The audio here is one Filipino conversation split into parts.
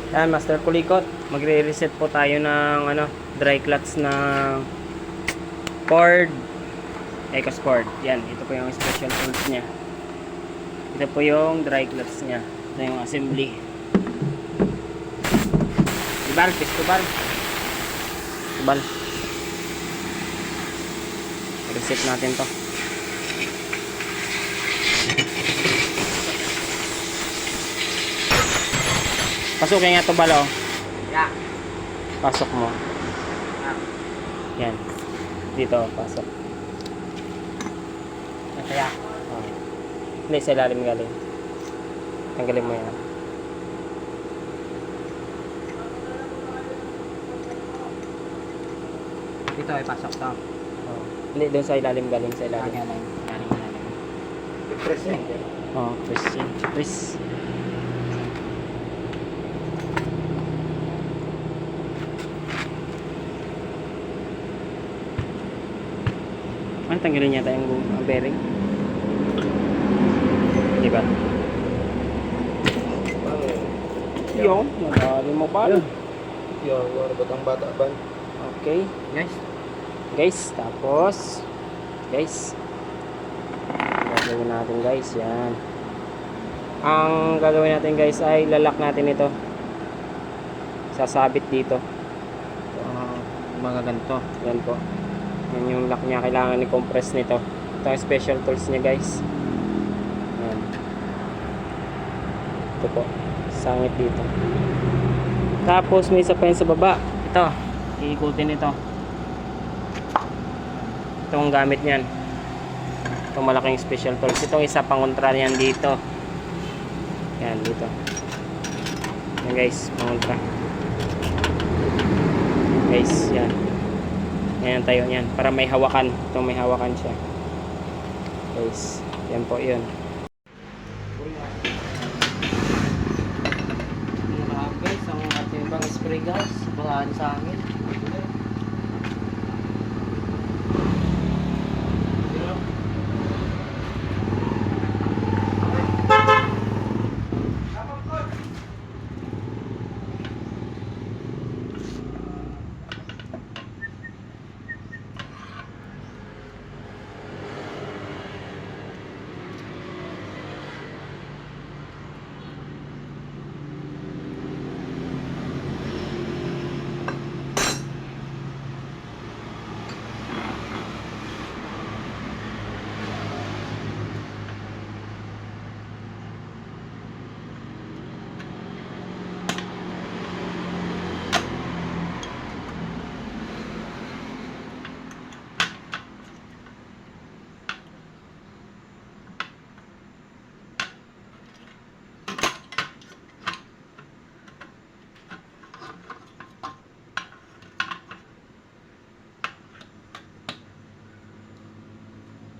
Yan, Master Kulikot. Magre-reset po tayo ng dry clutch ng Ford EcoSport. Yan, ito po yung special tools niya. Ito po yung dry clutch niya. Ito yung assembly. Tubal, tubal. Tubal. Reset natin to. Pasukin nga tubal, oh. Yeah. Pasok mo. Yan. Dito, pasok. Kaya. Oh. Hindi, sa ilalim galing. Tanggalin mo yan. Dito ay pasok to. Oh. Hindi, doon sa ilalim galing. Sa ilalim. Galing. Press niya. Oh, press yan. Press. Tanggalin yata yung bearing. Diba? Yung, nadali mo pa. Yung batang bata ba? Okay. Guys. Guys, tapos guys, gagawin natin guys, yan. Ang gagawin natin guys ay lalak natin ito. Sasabit dito. Mga ganito. Yan po. Yan yung lock niya, kailangan i-compress nito. Ito ang special tools niya guys. Yan. Ito po. Sangit dito. Tapos may isa pa yun sa baba. Ito. Iikutin ito. Itong gamit niyan. Itong malaking special tools. Itong isa pang kontra niyan dito. Yan dito. Yan guys, pang kontra. Guys, yan. Yan tayo niyan para may hawakan. Itong may hawakan siya. Guys, yan po yun. Guys, ang ating bang spray gas. Bahaan sa amin.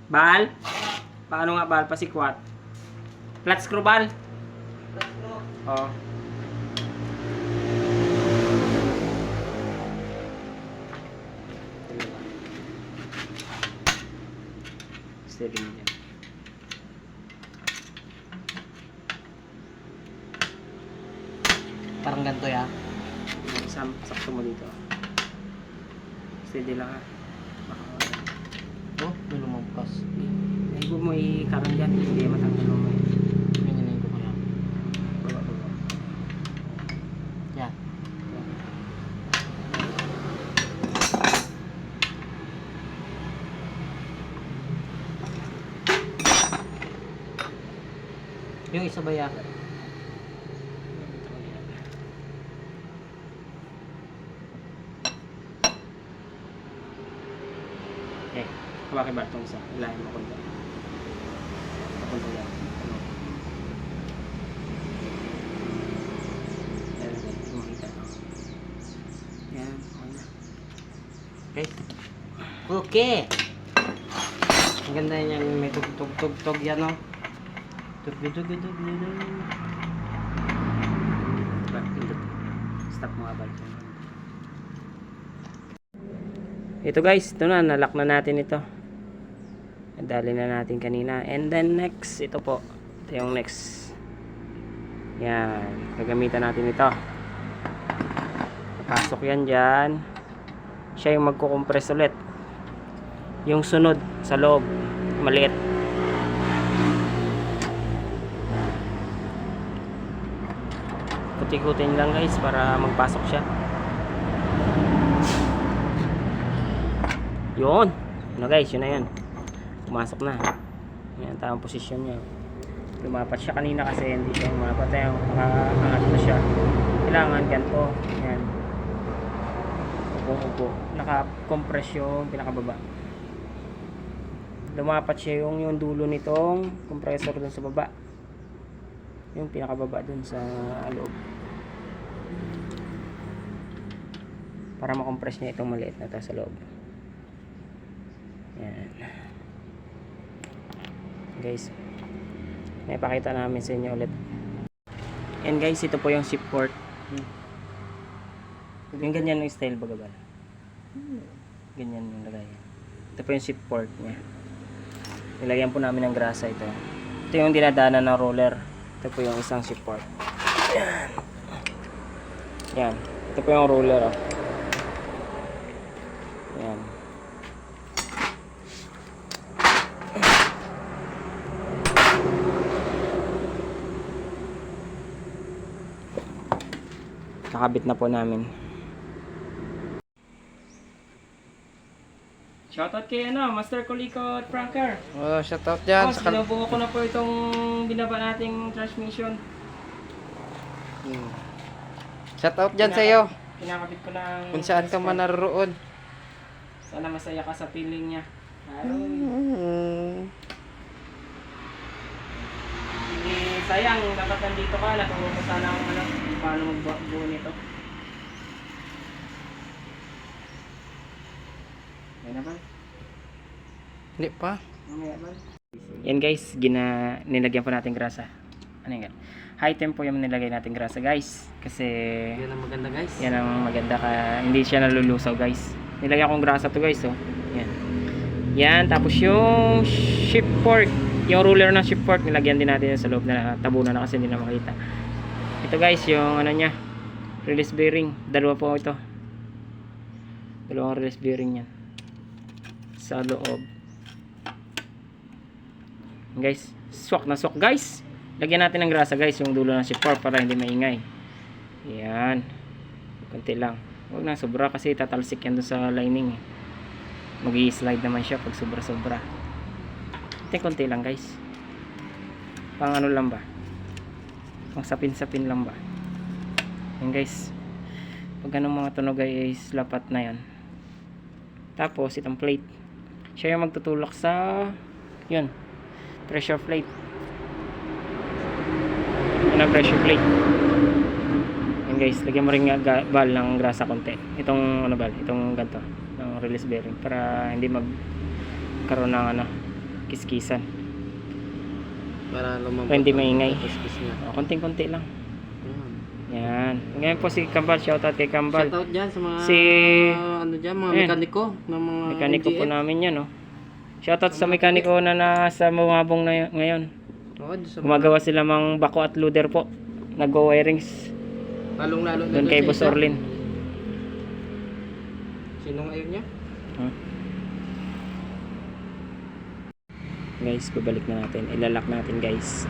Bal? Paano nga bal? Pasikwat. Flat screw bal? Oo. Steady mo dyan. Parang ganito ya. Sakto mo dito. Steady lang ha. Oh, may lumampas. Ay, huwag mo ikarang dyan. Hindi matanggal mo. Ganyan ko kaya. Baba. Yeah. Yung isa ba ya? Okay. Hawakin ba itong isa? Ilahin mo konti. Konti yan. Yan. Makita. Yan. Okay na. Okay. Okay. Ang ganda niyan, may tug-tug-tug yan, no? Tug-tug-tug-tug. Stop mo abal. Ito guys, ito na, nalock na natin ito. Nadali na natin kanina. And then next, ito po. Ito yung next. Yan, gagamitan natin ito. Pasok yan dyan. Siya yung magkukompress ulit. Yung sunod sa loob, maliit. Kuti-kutin lang guys para magpasok siya. Yun. Ano guys, yun na yan. Pumasok na. Yan, tamang posisyon niya. Lumapat siya kanina kasi hindi siya lumapat. Yung makaangat na siya. Kailangan ganito. Yan. Upo. Naka-compress yung pinakababa. Lumapat siya yung dulo nitong compressor dun sa baba. Yung pinakababa dun sa loob. Para makompress niya itong maliit na to sa loob. Yan. Guys, may pakita namin sa inyo ulit. And guys, ito po yung ship port. Yung ganyan yung style bagabal. Ganyan yung lagay. Ito po yung ship port niya. Nilagyan po namin ng grasa ito. Ito yung dinadaanan ng roller. Ito po yung isang ship port. Yan. Yan. Ito po yung roller. Oh. Yan. Nakabit na po namin. Shoutout kay Master Kulikot Franker. Oh, shoutout dyan. Sinubukan ko na po itong binaba nating transmission. Shoutout dyan sa iyo. Kinakabit ko lang. Kung saan ka man naroon. Sana masaya ka sa feeling niya. Sayang, dapat nandito ka. Naturo ko sana ang paano magbuo nito. Yan na ba? Hindi pa. Yan guys, nilagyan po natin grasa. Ano yan? High tempo yung nilagay natin grasa guys. Kasi Yan ang maganda guys. yan ang maganda ka. Hindi siya nalulusaw guys. Nilagyan kong grasa to guys. Oh. Yan. Yan. Tapos yung ship fork. Yung ruler ng ship fork. Nilagyan din natin sa loob na tabunan na kasi hindi na makita. Ito guys yung ano nya. Release bearing. Dalawa po ito. Dalawang release bearing yan. Sa loob. Guys. Swak na swak guys. Lagyan natin ng grasa guys. Yung dulo ng ship fork para hindi maingay. Yan. Kunti lang. Huwag na sobra kasi tatalsik yan doon sa lining. Mag-i-slide naman siya pag sobra-sobra. Konti lang guys. Pang ano lang ba? Pang sapin-sapin lang ba? Yan guys. Pag anong mga tunog guys, lapat na yan. Tapos itong plate. Siya yung magtutulak sa yun. Pressure plate. Yan ang pressure plate. Yan guys, lagyan mo rin nga bal ng grasa konti. Itong ano bal, itong ganto ng release bearing para hindi magkaroon ng ano kiskisan. Para lumambot. Hindi maingay. Kiskis niya. Konting-konti lang. Yan. Ngayon po si Kambal, shoutout kay Kambal. Shoutout dyan sa mga ano dyan, mga Ayan. mekaniko ng mga Mekaniko po MGF. namin yan, no. Shoutout sa mekaniko na nasa Mumabong na ngayon. Oo, dyan sa Gumagawa sila mang bako at loader po. Nagwa-wirings lalong-lalo na doon kay sa Boss isa. Orlin. Sinong ayaw niya? Guys, babalik na natin. Ilalak natin, guys.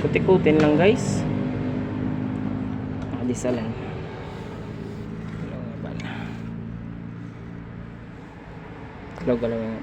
Kuti-kutin lang, guys. Nakadisalan. Galaw-galaw yung